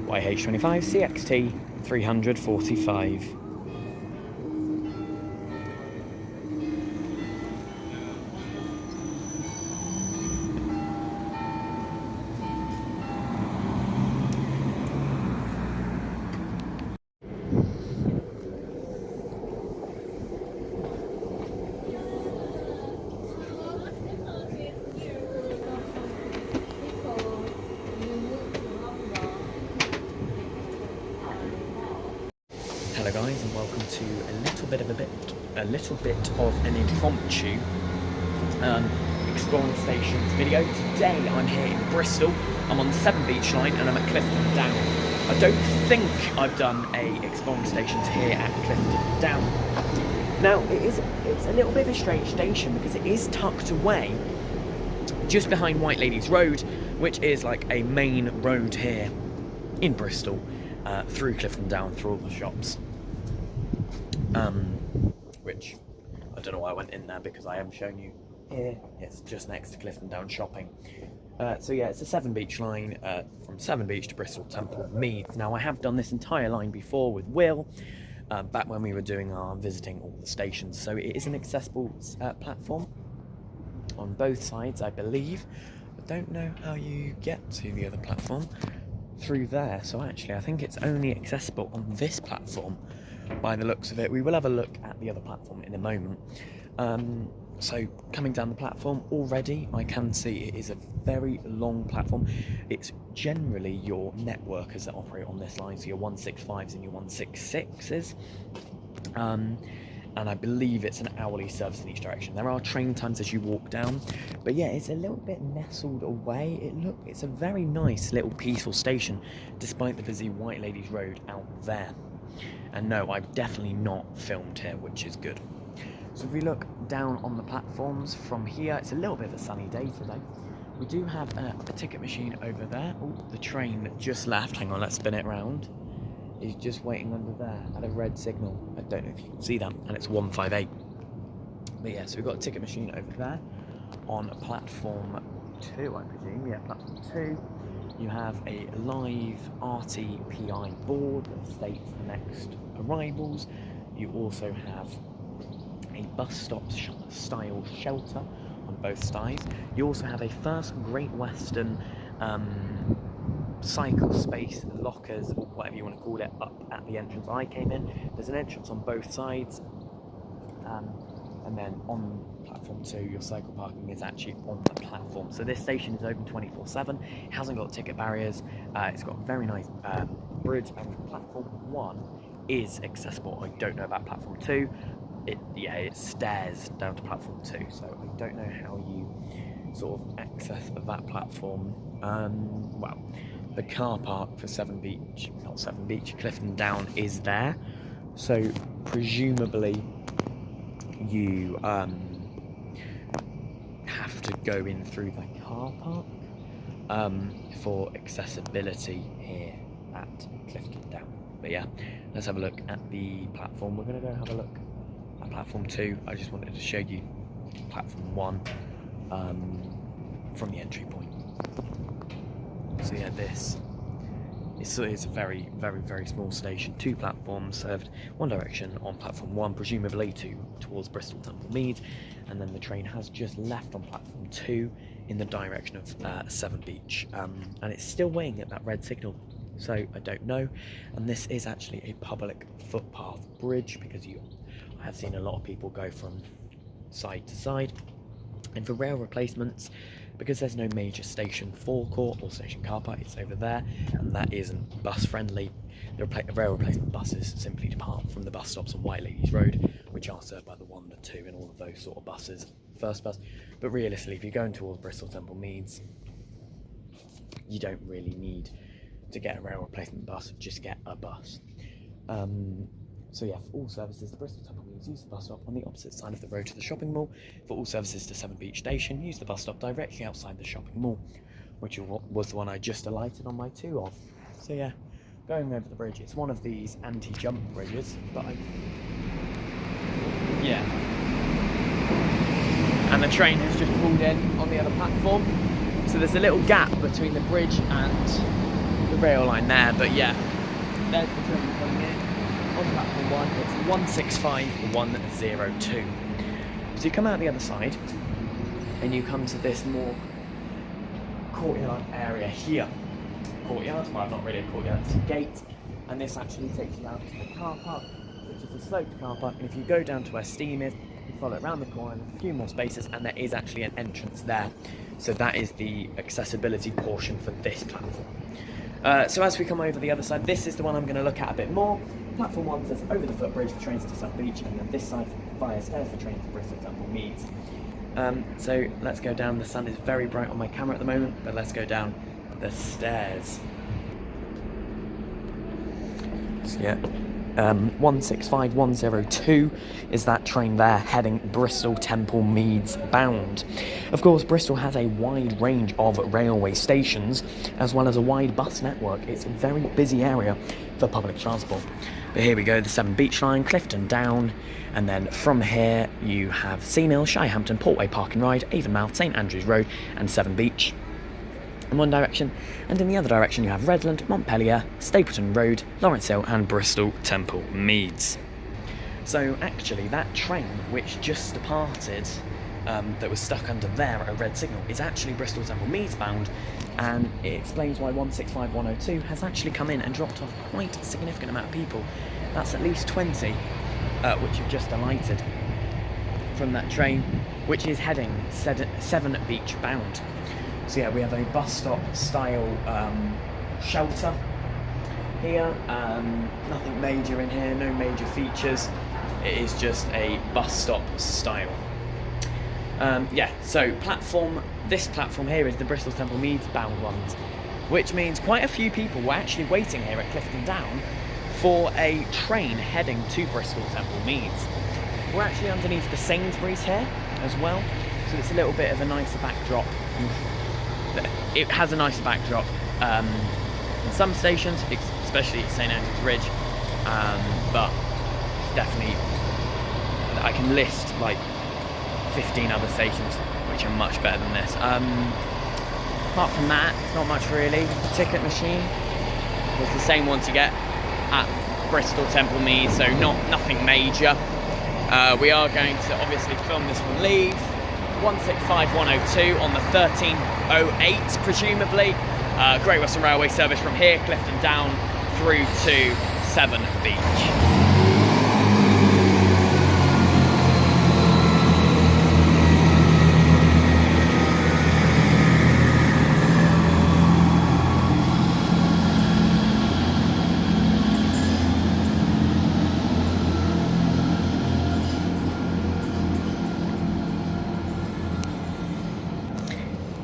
YH25 CXT 345. Hello guys, and welcome to a little bit of an impromptu exploring stations video. Today I'm here in Bristol. I'm on the Severn Beach line and I'm at Clifton Down. I don't think I've done a exploring stations here at Clifton Down. Now it's a little bit of a strange station because it is tucked away just behind White Ladies Road, which is like a main road here in Bristol, through Clifton Down, through all the shops. Which I don't know why I went in there, because I am showing you here. It's just next to Clifton Down shopping. So yeah, it's a Severn Beach line from Severn Beach to Bristol Temple Meads. Now I have done this entire line before with Will, back when we were doing our visiting all the stations. So it is an accessible platform on both sides, I believe. I don't know how you get to the other platform through there. So actually I think it's only accessible on this platform by the looks of it. We will have a look at the other platform in a moment. So coming down the platform already, I can see it is a very long platform. It's generally your networkers that operate on this line, so your 165s and your 166s. And I believe it's an hourly service in each direction. There are train times as you walk down, but yeah, it's a little bit nestled away. It's a very nice little peaceful station, despite the busy White Ladies Road out there. And no, I've definitely not filmed here, which is good. So if we look down on the platforms from here, it's a little bit of a sunny day today. We do have a ticket machine over there. Oh, the train that just left, hang on, let's spin it round, is just waiting under there at a red signal. I don't know if you can see that, and it's 158. But yeah, so we've got a ticket machine over there on platform 2, I presume. Yeah, platform 2. You have a live RTPI board that states the next arrivals. You also have a bus stop style shelter on both sides. You also have a First Great Western cycle space, lockers, or whatever you want to call it, up at the entrance I came in. There's an entrance on both sides, and then on platform 2 your cycle parking is actually on the platform. So this station is open 24/7. It hasn't got ticket barriers. It's got a very nice bridge, and platform 1 is accessible. I don't know about platform 2. It stairs down to platform 2, so I don't know how you sort of access that platform. Well, the car park for Clifton Down is there, so presumably you have to go in through the car park for accessibility here at Clifton Down. But yeah, let's have a look at the platform. We're going to go have a look at platform 2. I just wanted to show you platform 1 from the entry point. So yeah, this is a very, very, very small station. 2 platforms served one direction on platform 1, presumably towards Bristol Temple Meads, and then the train has just left on platform 2 in the direction of Severn Beach, and it's still waiting at that red signal. So I don't know. And this is actually a public footpath bridge, because I have seen a lot of people go from side to side. And for rail replacements, because there's no major station forecourt or station car park, it's over there, and that isn't bus friendly. The rail replacement buses simply depart from the bus stops on White Ladies Road, which are served by the 1, the 2 and all of those sort of buses, first bus. But realistically, if you're going towards Bristol Temple Meads, you don't really need to get a rail replacement bus, just get a bus. So yeah, for all services to Bristol Temple Meads, use the bus stop on the opposite side of the road to the shopping mall. For all services to Severn Beach Station, use the bus stop directly outside the shopping mall, which was the one I just alighted on my 2 of. So yeah, going over the bridge, it's one of these anti-jump bridges, but yeah. And the train has just pulled in on the other platform. So there's a little gap between the bridge and the rail line there, but yeah, there's the train coming in. On platform 1, it's 165-102. So you come out the other side, and you come to this more courtyard area here. Courtyard, well, not really a courtyard, it's a gate, and this actually takes you out to the car park, which is a sloped car park, and if you go down to where steam is, you follow it around the corner, a few more spaces, and there is actually an entrance there. So that is the accessibility portion for this platform. So as we come over the other side, this is the one I'm going to look at a bit more. Platform 1 says over the footbridge for trains to South Beach, and then this side via stairs for trains to Bristol Temple Meads. So let's go down. The sun is very bright on my camera at the moment, but let's go down the stairs. So yeah, 165-102 is that train there heading Bristol Temple Meads bound. Of course, Bristol has a wide range of railway stations as well as a wide bus network. It's a very busy area for public transport. But here we go, the 7 Beach line, Clifton down, and then from here you have Seamill, Shirehampton, Portway Park and Ride, Avonmouth, St Andrews Road and 7 Beach in one direction, and in the other direction you have Redland, Montpellier, Stapleton Road, Lawrence Hill and Bristol Temple Meads. So actually that train which just departed, that was stuck under there at a red signal, is actually Bristol Temple Meads bound, and it explains why 165-102 has actually come in and dropped off quite a significant amount of people. That's at least 20 which have just alighted from that train, which is heading 7 Beach bound. So yeah, we have a bus stop style shelter here, nothing major in here, no major features, it is just a bus stop style. Yeah, so this platform here is the Bristol Temple Meads bound ones, which means quite a few people were actually waiting here at Clifton Down for a train heading to Bristol Temple Meads. We're actually underneath the Sainsbury's here as well, so it's a little bit of a nicer backdrop. It has a nicer backdrop in some stations, especially at St Andrews Ridge, but it's definitely, I can list like 15 other stations which are much better than this. Apart from that, it's not much really. The ticket machine was the same ones you get at Bristol Temple Meads, so nothing major. We are going to obviously film this one leave. 165-102 on the 1308 presumably. Great Western Railway service from here, Clifton Down through to 7 Beach.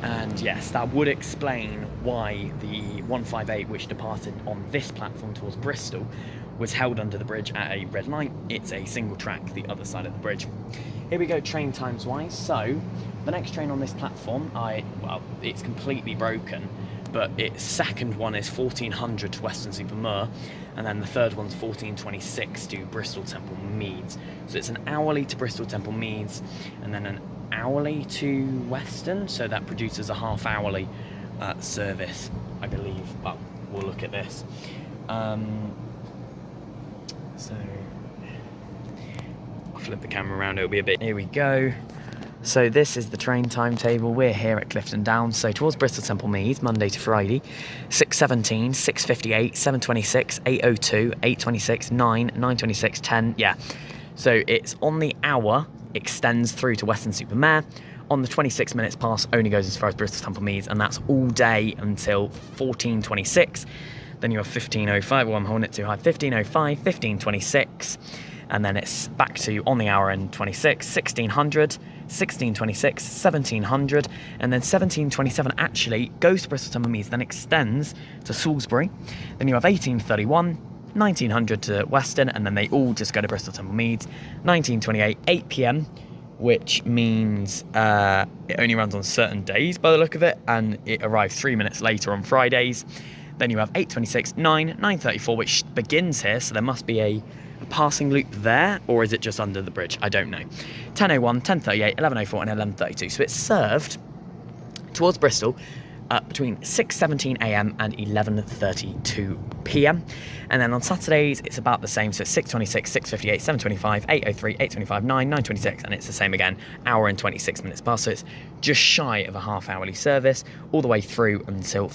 And yes, that would explain why the 158, which departed on this platform towards Bristol, was held under the bridge at a red light. It's a single track the other side of the bridge. Here we go train times wise. So the next train on this platform, well, it's completely broken, but its second one is 1400 to Weston-super-Mare, and then the third one's 1426 to Bristol Temple Meads. So it's an hourly to Bristol Temple Meads, and then an hourly to Weston, so that produces a half-hourly service, I believe. Well, we'll look at this. So I'll flip the camera around, it'll be a bit. Here we go. So this is the train timetable. We're here at Clifton Down, so towards Bristol Temple Meads, Monday to Friday, 6:17, 6:58, 7:26, 8:02, 8:26, 9, 9:26, 10. Yeah, so it's on the hour, extends through to Weston-super-Mare. On the 26 minutes past, only goes as far as Bristol Temple Meads, and that's all day until 14:26. Then you have 15:05. Oh, I'm holding it too high. 15:05, 15:26, and then it's back to on the hour and 26, 1600. 16:26, 1700, and then 17:27 actually goes to Bristol Temple Meads, then extends to Salisbury. Then you have 18:31, 1900 to Weston, and then they all just go to Bristol Temple Meads. 19:28, 8 p.m, which means it only runs on certain days by the look of it, and it arrives 3 minutes later on Fridays. Then you have 8:26, 9, 9:34, which begins here, so there must be a passing loop there, or is it just under the bridge? I don't know. 10:01, 10:38, 11:04 and 11:32. So it's served towards Bristol between 6:17 a.m. and 11:32 p.m. And then on Saturdays, it's about the same. So 6:26, 6:58, 7:25, 8:03, 8:25, 9, 9:26, and it's the same again, hour and 26 minutes past. So it's just shy of a half-hourly service all the way through until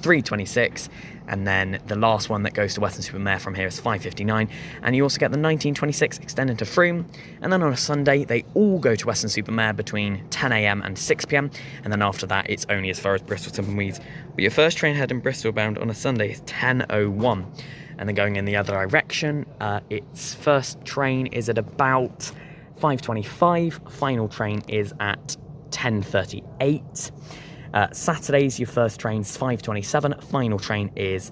3:26, and then the last one that goes to Weston-super-Mare from here is 5:59, and you also get the 19:26 extended to Frome. And then on a Sunday they all go to Weston-super-Mare between 10 a.m. and 6 p.m, and then after that it's only as far as Bristol Tumbleweeds. But your first train heading Bristol bound on a Sunday is 10:01, and then going in the other direction, its first train is at about 5:25, final train is at 10:38. Saturdays, your first train's 5:27, final train is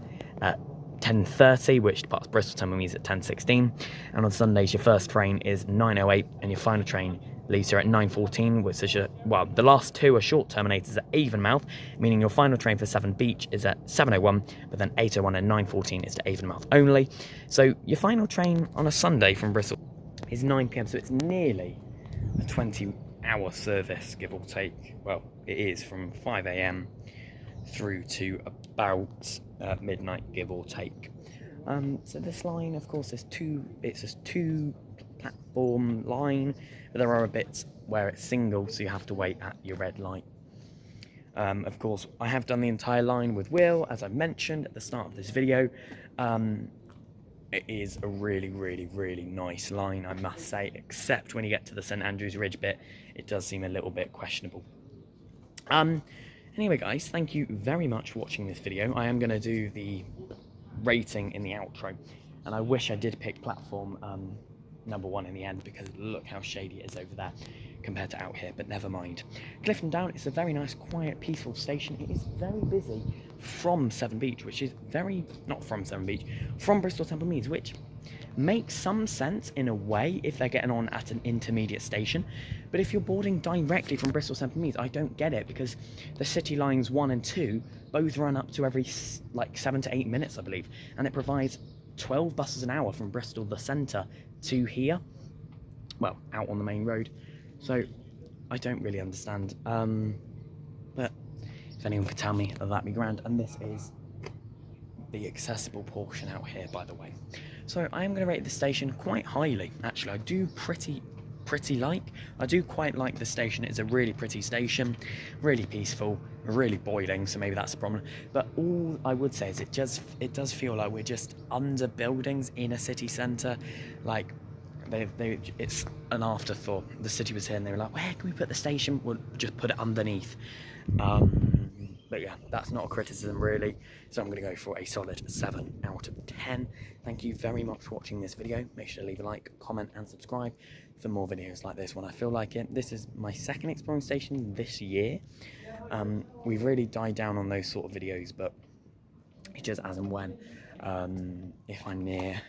10:30, which departs Bristol Tumbleweeds at 10:16. And on Sundays, your first train is 9:08, and your final train leaves here at 9:14, which is the last two are short terminators at Avonmouth, meaning your final train for Severn Beach is at 7:01, but then 8:01 and 9:14 is to Avonmouth only. So your final train on a Sunday from Bristol is 9 p.m, so it's nearly a 20-hour service, give or take. Well, it is from 5 a.m. through to about midnight, give or take. So this line, of course, it's a two platform line, but there are bits where it's single, so you have to wait at your red light. Of course, I have done the entire line with Will, as I mentioned at the start of this video. It is a really, really, really nice line, I must say, except when you get to the St Andrews Ridge bit, it does seem a little bit questionable. Anyway, guys, thank you very much for watching this video. I am going to do the rating in the outro, and I wish I did pick platform number 1 in the end, because look how shady it is over there compared to out here, but never mind. Clifton Down is a very nice, quiet, peaceful station. It is very busy from Severn Beach, which is from Bristol Tumbleweeds, which makes some sense in a way if they're getting on at an intermediate station. But if you're boarding directly from Bristol Tumbleweeds, I don't get it, because the City Lines 1 and 2 both run up to every like 7 to 8 minutes, I believe, and it provides 12 buses an hour from Bristol the centre to here, well, out on the main road. So I don't really understand, but if anyone could tell me, that'd be grand. And this is the accessible portion out here, by the way. So I am going to rate the station quite highly, actually. I do quite like the station. It's a really pretty station, really peaceful, really boiling, so maybe that's a problem. But all I would say is it does feel like we're just under buildings in a city centre. Like it's an afterthought. The city was here and they were like, where can we put the station? We'll just put it underneath. But yeah, that's not a criticism really, so I'm going to go for a solid 7 out of 10. Thank you very much for watching this video. Make sure to leave a like, comment and subscribe for more videos like this when I feel like it. This is my second exploring station this year. We've really died down on those sort of videos, but it's just as and when. If I'm near,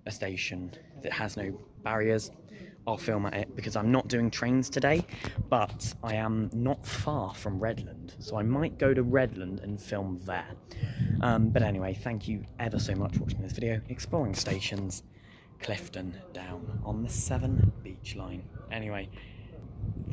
a station that has no barriers, I'll film at it, because I'm not doing trains today, but I am not far from Redland, so I might go to Redland and film there. But anyway, thank you ever so much for watching this video. Exploring stations, Clifton Down on the Severn Beach line. Anyway,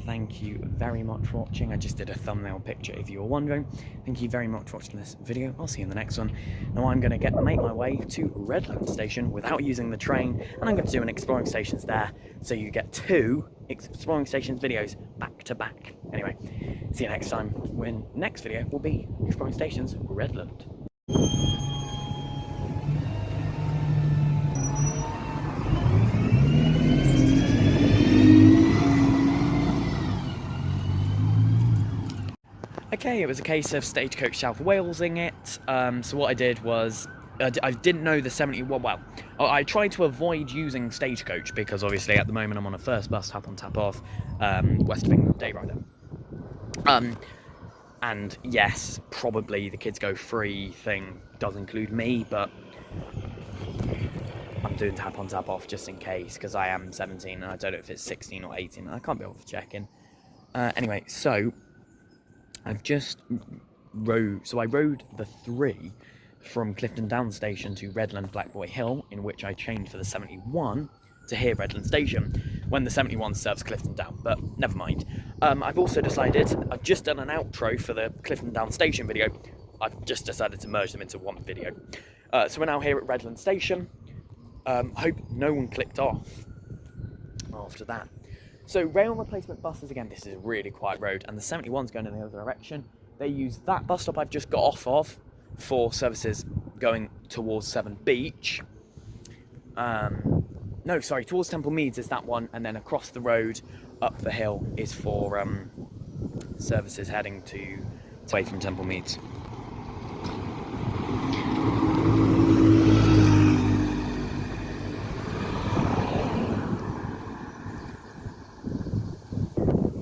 thank you very much for watching. I just did a thumbnail picture if you were wondering. Thank you very much for watching this video. I'll see you in the next one. Now I'm going to make my way to Redland station without using the train, and I'm going to do an exploring stations there, so you get 2 exploring stations videos back to back. Anyway, see you next time, when next video will be exploring stations Redland. Okay, it was a case of Stagecoach South Walesing it. So what I did was, I didn't know the 71, well, I tried to avoid using Stagecoach, because obviously at the moment I'm on a first bus, tap on, tap off, West of England day rider. And yes, probably the kids go free thing does include me, but I'm doing tap on, tap off just in case, because I am 17 and I don't know if it's 16 or 18, I can't be able to check in. Anyway, so I've just I rode the 3 from Clifton Down Station to Redland Blackboy Hill, in which I changed for the 71 to here, Redland Station, when the 71 serves Clifton Down, but never mind. I've also decided, I've just done an outro for the Clifton Down Station video. I've just decided to merge them into one video. So we're now here at Redland Station. Hope no one clicked off after that. So rail replacement buses, again, this is a really quiet road, and the 71's going in the other direction. They use that bus stop I've just got off of for services going towards Severn Beach. No, sorry, towards Temple Meads is that one, and then across the road up the hill is for services heading away from Temple Meads.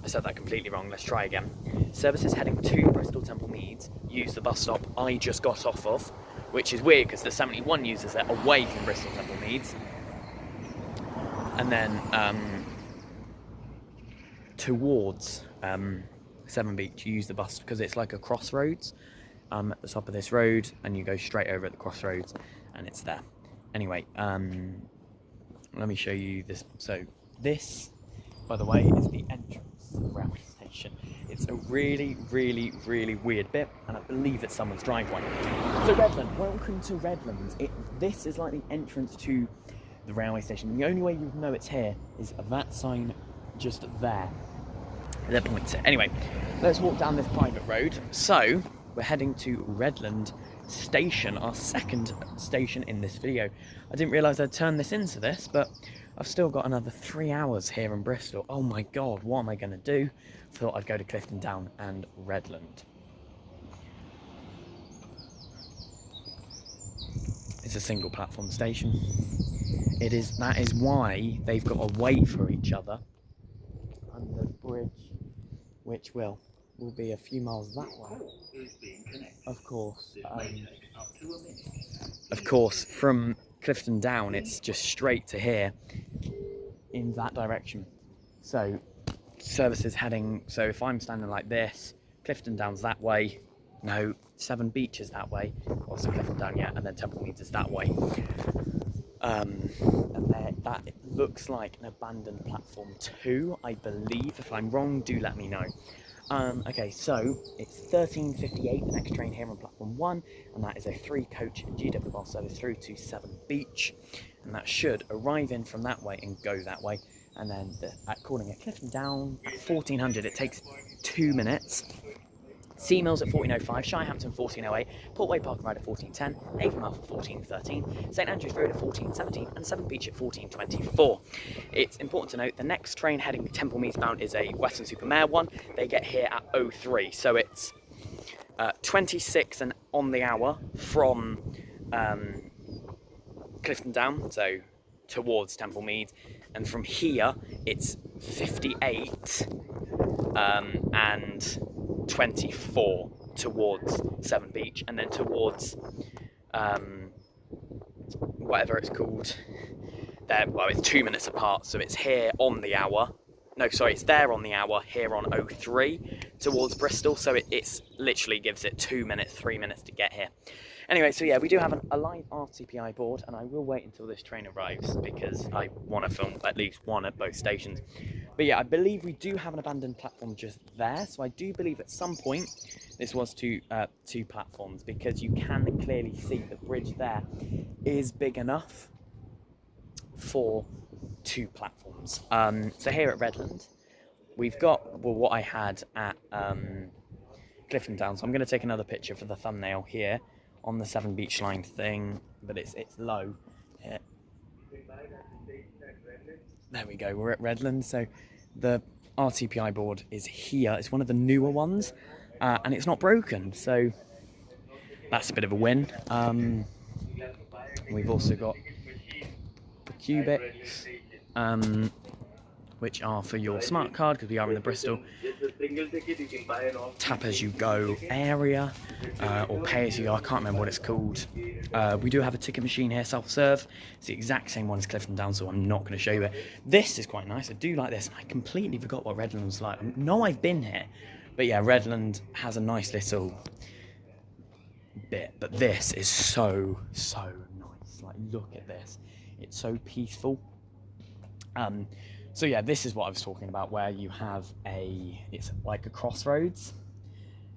I said that completely wrong, let's try again. Services heading to Bristol Temple Meads use the bus stop I just got off of, which is weird because the 71 uses it away from Bristol Temple Meads. And then towards Severn Beach, you use the bus because it's like a crossroads at the top of this road, and you go straight over at the crossroads and it's there. Anyway, let me show you this. So this, by the way, is the entrance to the railway station. It's a really, really, really weird bit, and I believe it's someone's driveway. So Redland, welcome to Redland. This is like the entrance to the railway station. The only way you know it's here is that sign just there that points it. Anyway, let's walk down this private road. So we're heading to Redland Station, our second station in this video. I didn't realise I'd turn this into this, but I've still got another 3 hours here in Bristol. Oh my god, what am I going to do? Thought I'd go to Clifton Down and Redland. It's a single platform station. That is why they've got to wait for each other under the bridge, which will be a few miles that way. Of course, from Clifton Down, it's just straight to here in that direction. So services heading, so if I'm standing like this, Clifton Down's that way, no, Severn Beach is that way, also Clifton Down, yeah, and then Temple Meads is that way. And that looks like an abandoned platform 2, I believe. If I'm wrong, do let me know. Okay, so it's 13:58, the next train here on platform 1, and that is a 3-coach GW bus service through to Severn Beach, and that should arrive in from that way and go that way. And then calling at Clifton Down at 1400, it takes 2 minutes. Seamills at 14:05, Shirehampton 14:08, Portway Park Ride at 14:10, Avonmouth at 14:13, St Andrews Road at 14:17, and Severn Beach at 14:24. It's important to note the next train heading Temple Meads bound is a Western-super-Mare one. They get here at 03, so it's 26 and on the hour from Clifton Down, so towards Temple Meads, and from here it's 58 and 24 towards Severn Beach, and then towards whatever it's called there, well, it's 2 minutes apart, so it's here on the hour, no sorry, it's there on the hour, here on 03 towards Bristol, so it's literally gives it 2 minutes, 3 minutes to get here. Anyway, so yeah, we do have a live RTPI board, and I will wait until this train arrives because I want to film at least one at both stations. But yeah, I believe we do have an abandoned platform just there, so I do believe at some point this was two platforms, because you can clearly see the bridge there is big enough for 2 platforms. So here at Redland, we've got what I had at Clifton Down, so I'm going to take another picture for the thumbnail here on the Severn Beach line thing, but it's low here. There we go, we're at Redland. So the RTPI board is here. It's one of the newer ones, and it's not broken, so that's a bit of a win. We've also got the cubics, which are for your smart card, because we are in the Bristol tap as you go area, or pay as you go, I can't remember what it's called. We do have a ticket machine here, self-serve. It's the exact same one as Clifton Down, so I'm not going to show you it. This is quite nice, I do like this, and I completely forgot what Redland was like. I know I've been here, but yeah, Redland has a nice little bit, but this is so nice. Like, look at this, it's so peaceful. So yeah, this is what I was talking about, where you have it's like a crossroads.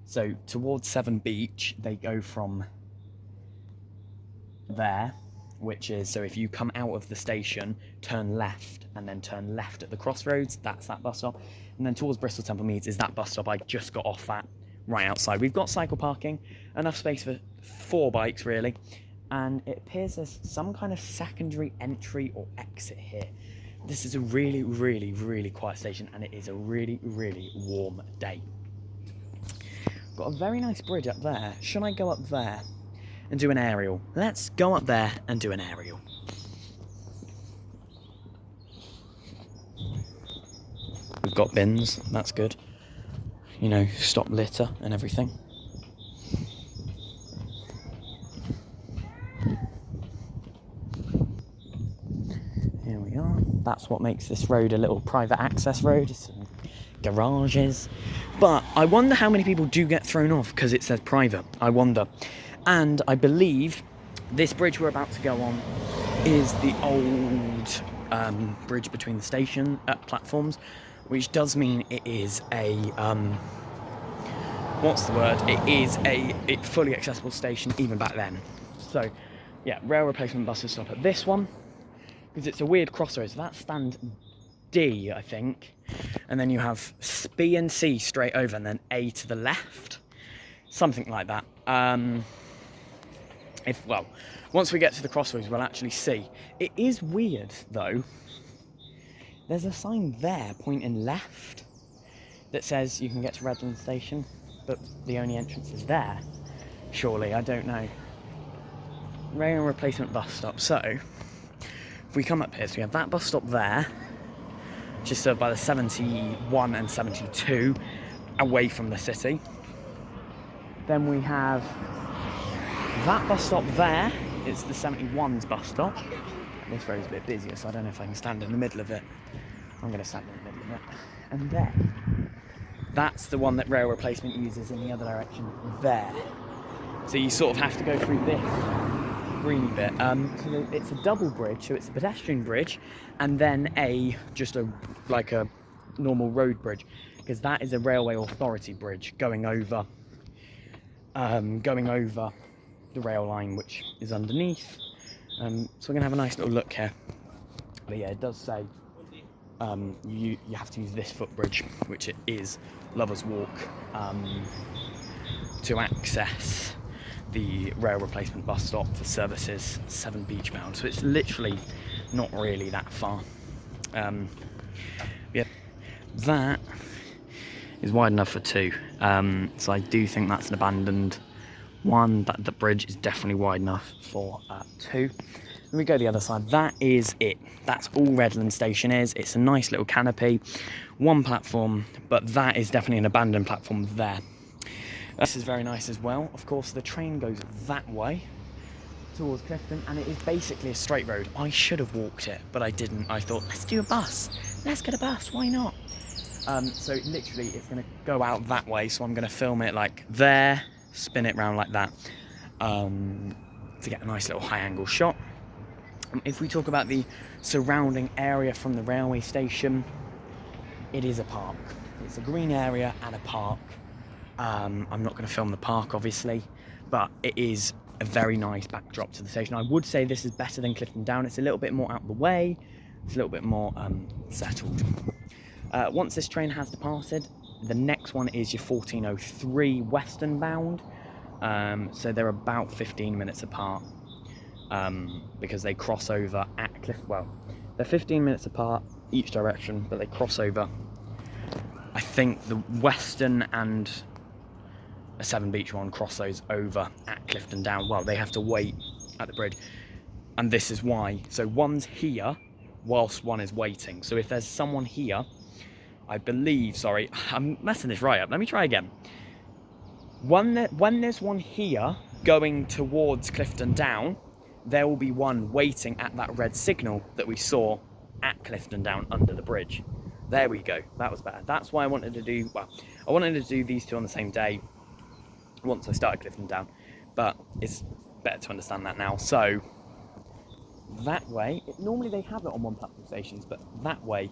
So towards Severn Beach, they go from there, which is, so if you come out of the station, turn left, and then turn left at the crossroads, that's that bus stop. And then towards Bristol Temple Meads is that bus stop I just got off at, right outside. We've got cycle parking, enough space for 4 bikes really, and it appears there's some kind of secondary entry or exit here. This is a really, really, really quiet station, and it is a really, really warm day. Got a very nice bridge up there. Should I go up there and do an aerial? Let's go up there and do an aerial. We've got bins, that's good. You know, stop litter and everything. Here we are. That's what makes this road a little private access road. Some garages. But I wonder how many people do get thrown off because it says private. I wonder. And I believe this bridge we're about to go on is the old bridge between the station platforms, which does mean it is a what's the word? It is a fully accessible station even back then. So yeah, rail replacement buses stop at this one because it's a weird crossroads. That's stand D, I think, and then you have B and C straight over, and then A to the left, something like that. Once we get to the crossroads, we'll actually see. It is weird though. There's a sign there pointing left that says you can get to Redland station, but the only entrance is there. Surely, I don't know. Rail replacement bus stop. So, if we come up here, so we have that bus stop there, which is served by the 71 and 72, away from the city. Then we have that bus stop there. It's the 71's bus stop. This road's a bit busier, so I don't know if I can stand in the middle of it. I'm going to stand in the middle of it. And then, that's the one that rail replacement uses in the other direction there. So you sort of have to go through this greeny bit. So it's a double bridge, so it's a pedestrian bridge, and then just a normal road bridge, because that is a railway authority bridge going over the rail line, which is underneath. So we're gonna have a nice little look here. But yeah, it does say you have to use this footbridge, which it is Lovers Walk, to access the rail replacement bus stop for services Severn Beach bound. So it's literally not really that far. Yeah, that is wide enough for 2. So I do think that's an abandoned one. That the bridge is definitely wide enough for 2. Then we go the other side. That is it. That's all Redland station is. It's a nice little canopy, 1 platform, but that is definitely an abandoned platform there. This is very nice as well. Of course, the train goes that way towards Clifton, and it is basically a straight road. I should have walked it, but I didn't. I thought, let's do a bus. Let's get a bus. Why not? So literally, it's going to go out that way. So I'm going to film it like there, spin it round like that, to get a nice little high-angle shot. If we talk about the surrounding area from the railway station, it is a park. It's a green area and a park. I'm not going to film the park, obviously, but it is a very nice backdrop to the station. I would say this is better than Clifton Down. It's a little bit more out of the way. It's a little bit more settled. Once this train has departed, the next one is your 1403 western bound. So they're about 15 minutes apart, because they cross over at Clifton. Well, they're 15 minutes apart each direction, but they cross over. I think the western and a Severn Beach one cross those over at Clifton Down. Well, they have to wait at the bridge, and this is why. So one's here whilst one is waiting. So if there's someone here, I believe, sorry, I'm messing this right up. Let me try again. When there's one here going towards Clifton Down, there will be one waiting at that red signal that we saw at Clifton Down under the bridge. There we go. That was better. That's why I wanted to do these 2 on the same day once I started Clifton Down, but it's better to understand that now. So that way, normally they have it on one platform stations, but that way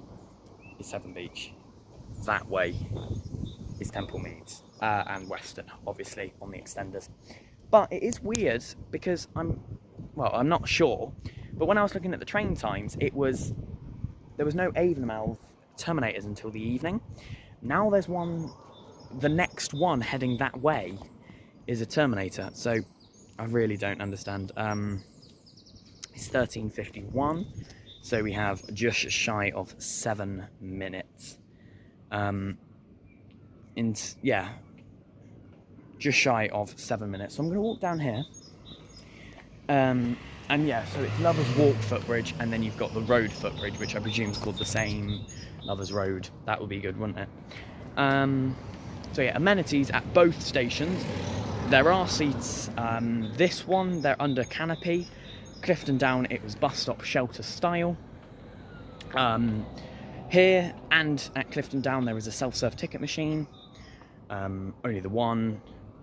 is Severn Beach. That way is Temple Meads, and Western, obviously, on the extenders. But it is weird because I'm not sure, but when I was looking at the train times, there was no Avonmouth terminators until the evening. Now there's one, the next one heading that way is a terminator, so I really don't understand. It's 13:51, so we have just shy of 7 minutes. Just shy of 7 minutes. So I'm going to walk down here. And yeah, so it's Lovers Walk footbridge, and then you've got the road footbridge, which I presume is called the same, Lovers Road. That would be good, wouldn't it? So yeah, amenities at both stations. There are seats. This one, they're under canopy. Clifton Down, it was bus stop shelter style. Here and at Clifton Down, there is a self-serve ticket machine. Only the one.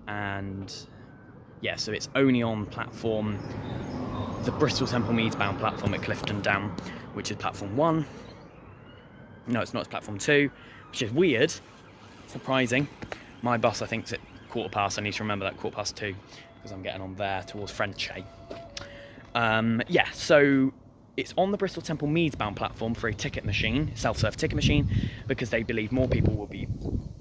And yeah, so it's only on platform, the Bristol Temple Meads bound platform at Clifton Down, which is platform 1. No, it's not, it's platform 2, which is weird, surprising. My bus, I think, is at 2:15. I need to remember that 2:15 because I'm getting on there towards Frenchay. Yeah, so it's on the Bristol Temple Meads bound platform for a ticket machine, self-serve ticket machine, because they believe more people will be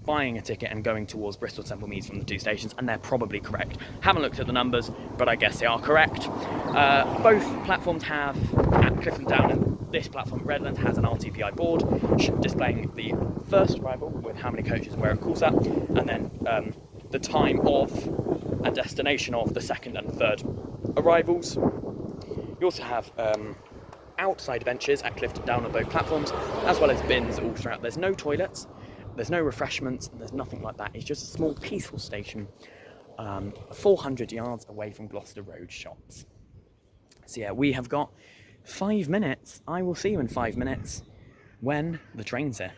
buying a ticket and going towards Bristol Temple Meads from the 2 stations, and they're probably correct. Haven't looked at the numbers, but I guess they are correct. Both platforms have, at Clifton Down and this platform at Redland, has an RTPI board displaying the first arrival with how many coaches and where it calls at, and then the time of and destination of the second and third arrivals. You also have outside benches at Clifton Down on both platforms, as well as bins all throughout. There's no toilets, there's no refreshments, there's nothing like that. It's just a small peaceful station, 400 yards away from Gloucester Road shops. So yeah, we have got 5 minutes. I will see you in 5 minutes when the train's here.